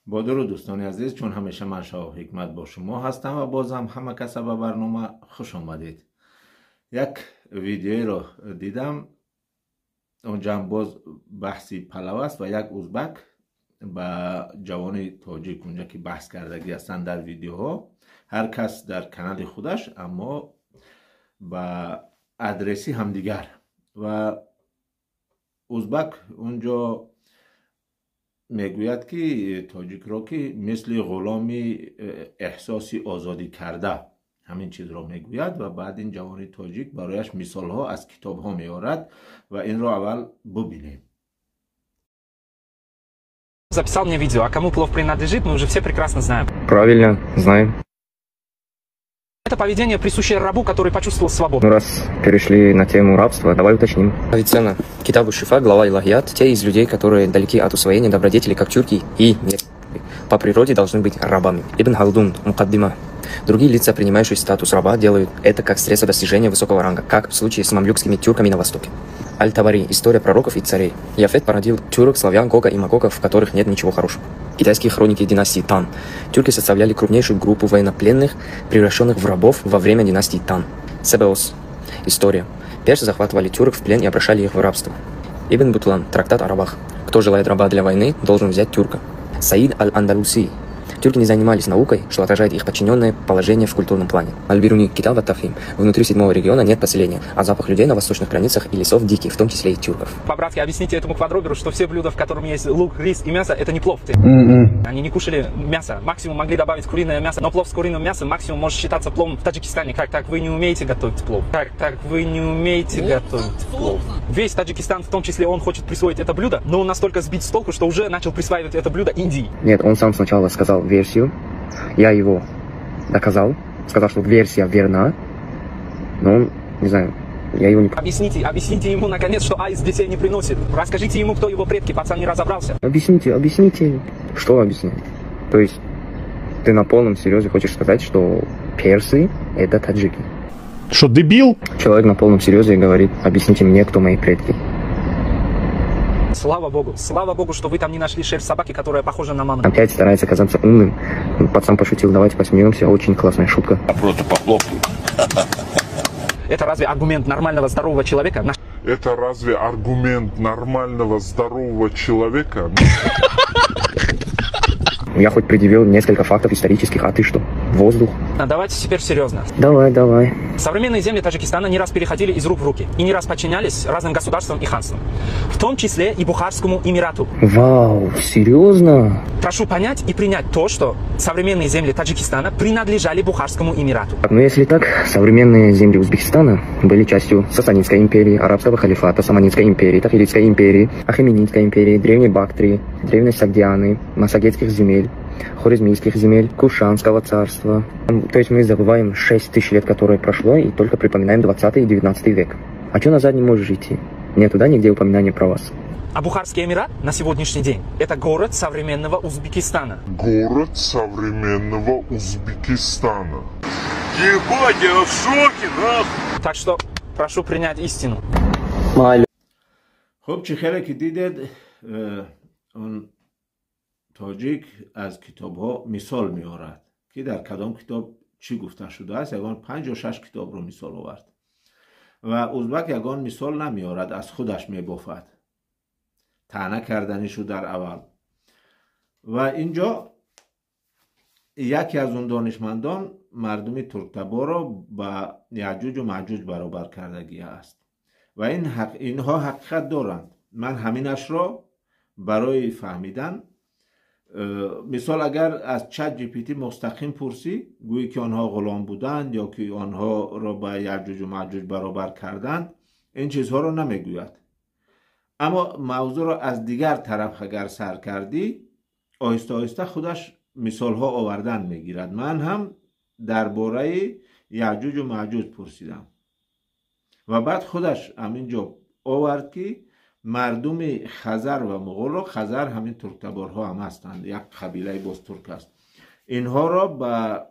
با درود دوستان عزیز، چون همیشه من شاه حکمت با شما هستم و بازم همه کس به برنامه خوش آمدید. یک ویدیوی رو دیدم، اونجا هم باز بحثی پلو است و یک ازبک با جوان تاجیک اونجا که بحث کردگی هستن در ویدیوها، هر کس در کانال خودش اما با ادرسی همدیگر. و ازبک اونجا میگوید که تاجیک را که مثل غلامی احساسی آزادی کرده، همین چیز را میگوید و بعد این جوان تاجیک برایش مثال ها از کتاب ها میارد و این را اول ببینیم. Записал мне видео, а кому плов принадлежит, мы уже все прекрасно знаем. Правильно, знаем. Это поведение, присущее рабу, который почувствовал свободу. Ну, раз перешли на тему рабства, давай уточним. Авиценна, Китабу Шифа, глава Илахият, те из людей, которые далеки от усвоения добродетели, как тюрки и по природе должны быть рабами. Ибн Халдун, Мукаддима. Другие лица, принимающие статус раба, делают это как средство достижения высокого ранга, как в случае с мамлюкскими тюрками на Востоке. Аль-Табари. История пророков и царей. Яфет породил тюрок, славян, Гога и Магогов, в которых нет ничего хорошего. Китайские хроники династии Тан. Тюрки составляли крупнейшую группу военнопленных, превращенных в рабов во время династии Тан. Себеос. История. Персы захватывали тюрок в плен и обращали их в рабство. Ибн Бутлан. Трактат о рабах. Кто желает раба для войны, должен взять тюрка. Саид аль-Андалуси. Тюрки не занимались наукой, что отражает их подчиненное положение в культурном плане. Аль-Бируни, Китаб ат-Тафхим. Внутри 7-го региона нет поселения, а запах людей на восточных границах и лесов дикий, в том числе и тюрков. По-братски объясните этому квадроберу, что все блюда, в котором есть лук, рис и мясо, это не плов. Они не кушали мясо, максимум могли добавить куриное мясо, но плов с куриным мясом максимум может считаться пловом в Таджикистане. Как так вы не умеете готовить плов? Как так вы не умеете готовить плов? Весь Таджикистан, в том числе, он хочет присвоить это блюдо, но он настолько сбит с толку, что уже начал присваивать это блюдо Индии. Нет, он сам сначала сказал версию, я его доказал, сказал, что версия верна, но он, не знаю, я его не... Объясните ему, наконец, что аист детей не приносит. Расскажите ему, кто его предки, пацан не разобрался. Объясните. Что объяснять? То есть, ты на полном серьезе хочешь сказать, что персы — это таджики? Что, дебил? Человек на полном серьезе говорит, объясните мне, кто мои предки. Слава Богу, что вы там не нашли шерсть собаки, которая похожа на маму. Опять старается казаться умным. Пацан пошутил, давайте посмеемся, очень классная шутка. Просто похлопаю. Это разве аргумент нормального здорового человека? Это разве аргумент нормального здорового человека? Я хоть предъявил несколько фактов исторических, а ты что? Воздух? Давайте теперь серьезно. Давай. Современные земли Таджикистана не раз переходили из рук в руки и не раз подчинялись разным государствам и ханствам, в том числе и Бухарскому Эмирату. Вау, серьезно? Прошу понять и принять то, что современные земли Таджикистана принадлежали Бухарскому Эмирату. Ну если так, современные земли Узбекистана были частью Сасанидской империи, Арабского халифата, Саманидской империи, Тахиридской империи, Ахеменидской империи, Древней Бактрии, Древней Сагдианы, Массагетских земель, Хорезмийских земель, Кушанского царства. То есть мы забываем 6000 лет, которое прошло, и только припоминаем 20 и 19 век. А что назад не можешь идти? Нет туда нигде упоминания про вас. А Бухарский Эмират на сегодняшний день – это город современного Узбекистана. Город современного Узбекистана. Ебать, я в шоке, нахуй. Так что прошу принять истину. خب چه خیلی که دیدید اون تاجیک از کتاب ها مثال می آورد که در کدام کتاب چی گفته شده است. یگان 5 یا 6 کتاب رو مثال آورد و ازبک یگان مثال نمی آورد، از خودش می بافد، طعنه کردنشو در اول. و اینجا یکی از اون دانشمندان مردم ترکتبا را با یعجوج و معجوج برابر کردگی است و اینها حقیقت دارند. من همینش را برای فهمیدن مثال اگر از چت جی پی تی مستقیم پرسی، گویی که آنها غلام بودند یا که آنها را با یعجوج و معجوج برابر کردند، این چیزها را نمیگوید. اما موضوع را از دیگر طرف اگر سر کردی، آهسته آهسته خودش مثال ها آوردن میگیرد. من هم درباره یعجوج و معجوج پرسیدم و بعد خودش همینجا آورد که مردم خزر و مغول، خزر همین ترکتبارها هم هستند، یک قبیله باز ترک است، اینها را با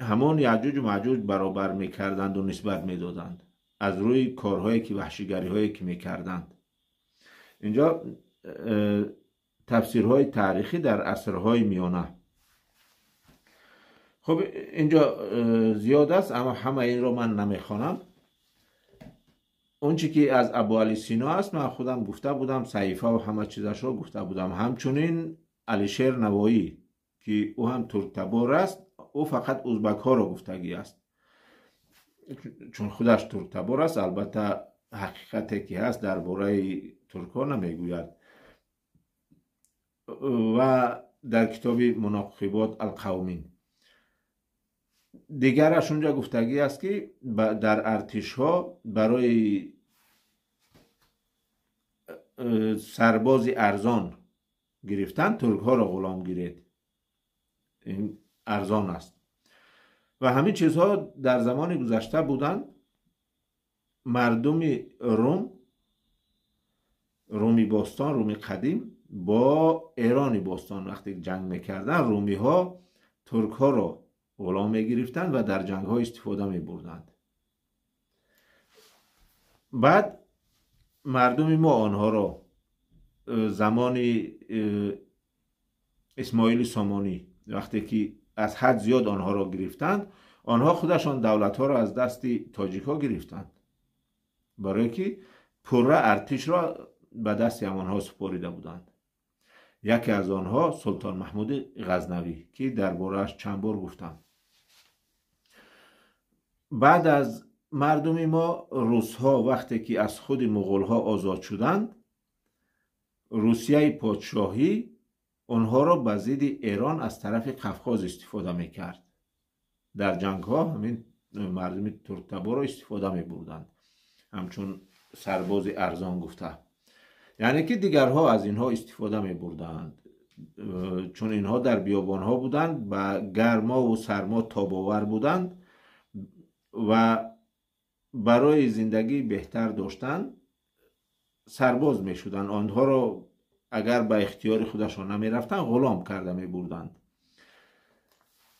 همون یعجوج و معجوج برابر میکردند و نسبت میدادند از روی کارهایی که وحشیگری هایی که میکردند. اینجا تفسیرهای تاریخی در عصرهای میانه. خب اینجا زیاد است اما همه این رو من نمیخوانم. اون چی که از ابوعلی سینا است من خودم گفته بودم، صحیفه و همه چیزش رو گفته بودم. همچنین علیشیر نوایی که او هم ترک تبار است، او فقط ازبک ها رو گفتگی است چون خودش ترک تبار است. البته حقیقتی که هست درباره ترک ها نمیگوید. و در کتاب مناقبات القومین دیگرش اونجا گفتگی است که در ارتش ها برای سربازی ارزان گرفتن ترک ها را غلام گیرید. این ارزان است و همین چیزها در زمان گذشته بودند. مردم رومی باستان، رومی قدیم با ایرانی باستان وقتی جنگ میکردن، رومی ها ترک ها را غلام میگرفتند و در جنگ ها استفاده میبردند. بعد مردم ما آنها را زمان اسماعیل سامانی وقتی که از حد زیاد آنها را گرفتند، آنها خودشان دولت ها را از دست تاجیک ها گرفتند برای که پره ارتش را به دست آنها سپاریده بودند. یکی از آنها سلطان محمود غزنوی که درباره‌اش چند بار گفتم. بعد از مردم ما روس ها وقتی که از خود مغول ها آزاد شدند، روسیه پادشاهی آنها را به ضد ایران از طرف قفقاز استفاده میکرد. در جنگ ها همین مردم ترک تبار را استفاده میبردند همچون سرباز ارزان گفته. یعنی که دیگرها از اینها استفاده میبردند چون اینها در بیابان ها بودند و گرما و سرما تاباور بودند و برای زندگی بهتر داشتن سرباز می شدن. آنها را اگر به اختیار خودشان نمی رفتن غلام کرده می بردند.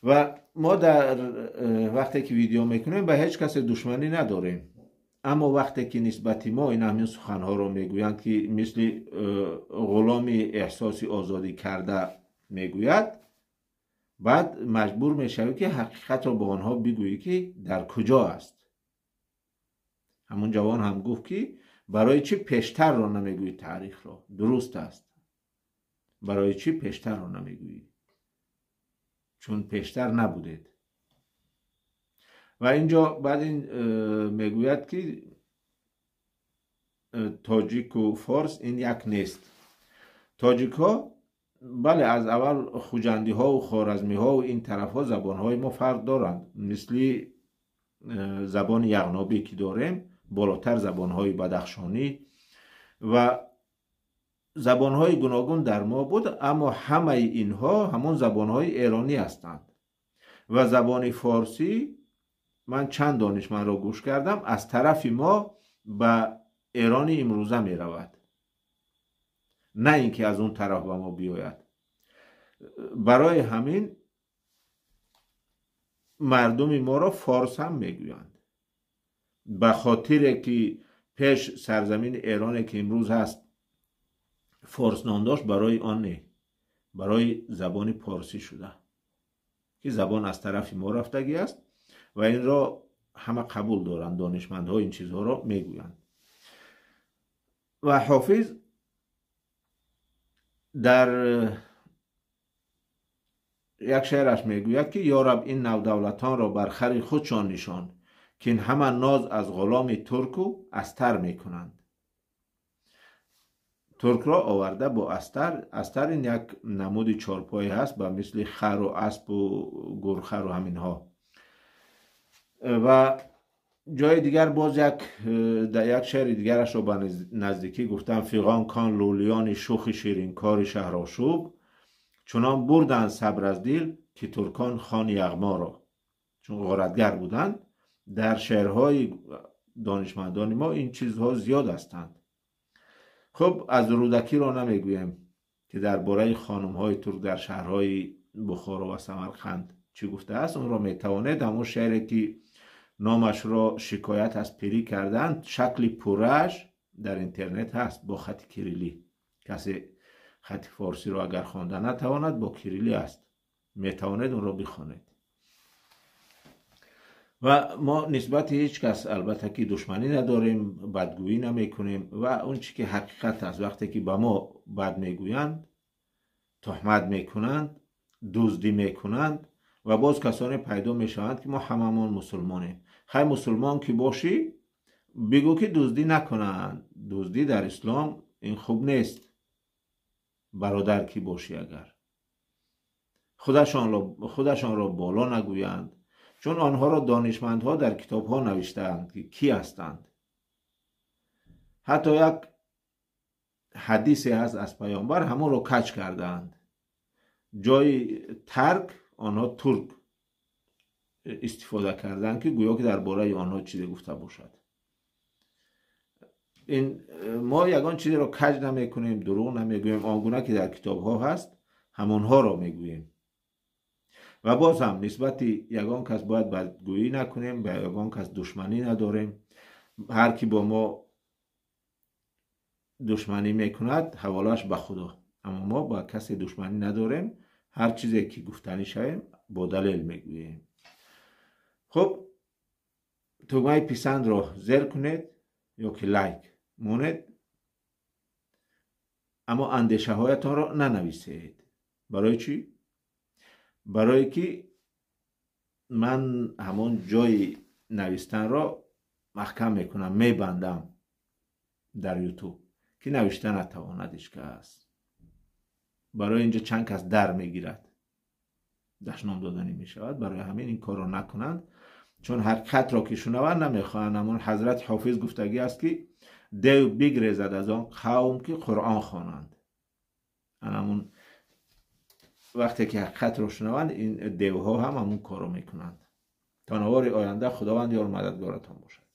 و ما در وقتی که ویدیو میکنیم به هیچ کس دشمنی نداریم، اما وقتی که نسبتی ما این همین سخنها رو میگویند که مثل غلامی احساسی آزادی کرده میگوید، بعد مجبور میشوی که حقیقت رو به آنها بگویی که در کجا است. همون جوان هم گفت که برای چی پیشتر رو نمیگویی تاریخ رو؟ درست است، برای چی پیشتر رو نمیگویی؟ چون پیشتر نبودید. و اینجا بعد این میگوید که تاجیک و فارس این یک نیست. تاجیک ها بله از اول خوجندی ها و خوارزمی ها و این طرف ها زبان های ما فرق دارند، مثل زبان یغنابی که داریم، بالاتر زبان های بدخشانی و زبان های گوناگون در ما بود، اما همه اینها همون زبان های ایرانی هستند. و زبان فارسی من چند دانشمند را گوش کردم از طرف ما به ایران امروزه می رود، نه اینکه از اون طرف به ما بیاید. برای همین مردم ما را فارس هم میگویند، به خاطر که پیش سرزمین ایرانی که امروز هست فارس نام داشت، برای آن نه، برای زبان پارسی شده که زبان از طرف ما رفتگی است و این را همه قبول دارند. دانشمندها این چیزها را میگویند. و حافظ در یک شعرش میگوید که یارب این نودولتان را بر خر خودشان نشان، که این همه ناز از غلام ترک و استر میکنند. ترک را آورده با استر. استر این یک نمود چارپایی هست به مثل خر و اسب و گرخر و همین ها. و جای دیگر باز در یک شعر دیگرش را به نزدیکی گفتم: فیغان کان لولیان شوخ شیرین کار شهرآشوب، چنان بردن صبر از دل که ترکان خان یغما را. چون غارتگر بودند. در شعرهای دانشمندان ما این چیزها زیاد هستند. خب از رودکی را نمیگویم که درباره خانم های ترک در شهرهای بخارا و سمرقند چی گفته است. اون را میتوانید همون شعری که نامش را شکایت از پیری کردند، شکل پرش در اینترنت هست با خط کریلی. کسی خط فارسی رو اگر خوانده نتواند با کیریلی است، میتواند اون رو بخوانید. و ما نسبت هیچ کس البته که دشمنی نداریم، بدگویی نمیکنیم و اون چی که حقیقت است وقتی که به ما بد میگویند، تهمت میکنند، دزدی میکنند و باز کسانی پیدا میشوند که ما هممون مسلمانیم. خیلی مسلمان که باشی بگو که دزدی نکنند. دزدی در اسلام این خوب نیست. برادر کی باشی اگر خودشان را بالا نگویند، چون آنها را دانشمندها در کتابها نوشتند که کی هستند. حتی یک حدیثی هست از پیامبر همون را کج کردند. جای ترک آنها ترک استفاده کردند که گویا که درباره آنها چیزی گفته باشد. این ما یگان چیزی را کج نمیکنیم، دروغ نمیگوییم، آنگونه که در کتاب ها هست همونها را میگوییم. و باز هم نسبت یگان کس باید بدگویی نکنیم، به یگان کس دشمنی نداریم. هر کی با ما دشمنی میکند حوالش به خدا، اما ما با کسی دشمنی نداریم. هر چیزی که گفتنی شویم با دلیل میگوییم. خب تومای پسند را زیر کنید یا که لایک مونید، اما اندیشه هایتان را ننویسید. برای چی؟ برای که من همون جای نوشتن را محکم میکنم، میبندم در یوتیوب که نوشتن نتواند هیچ کس. برای اینجا چند کس در میگیرد، دشنام دادنی میشود. برای همین این کار را نکنند، چون حقیقت را که شنوند نمیخواهند. همون حضرت حافظ گفتگی است که دیو بگریزد از آن قوم که قرآن خوانند. همون وقتی که حقیقت را شنوند این دیوها هم همون کار را میکنند. تا نوار آینده خداوند یار مددگارتان باشد.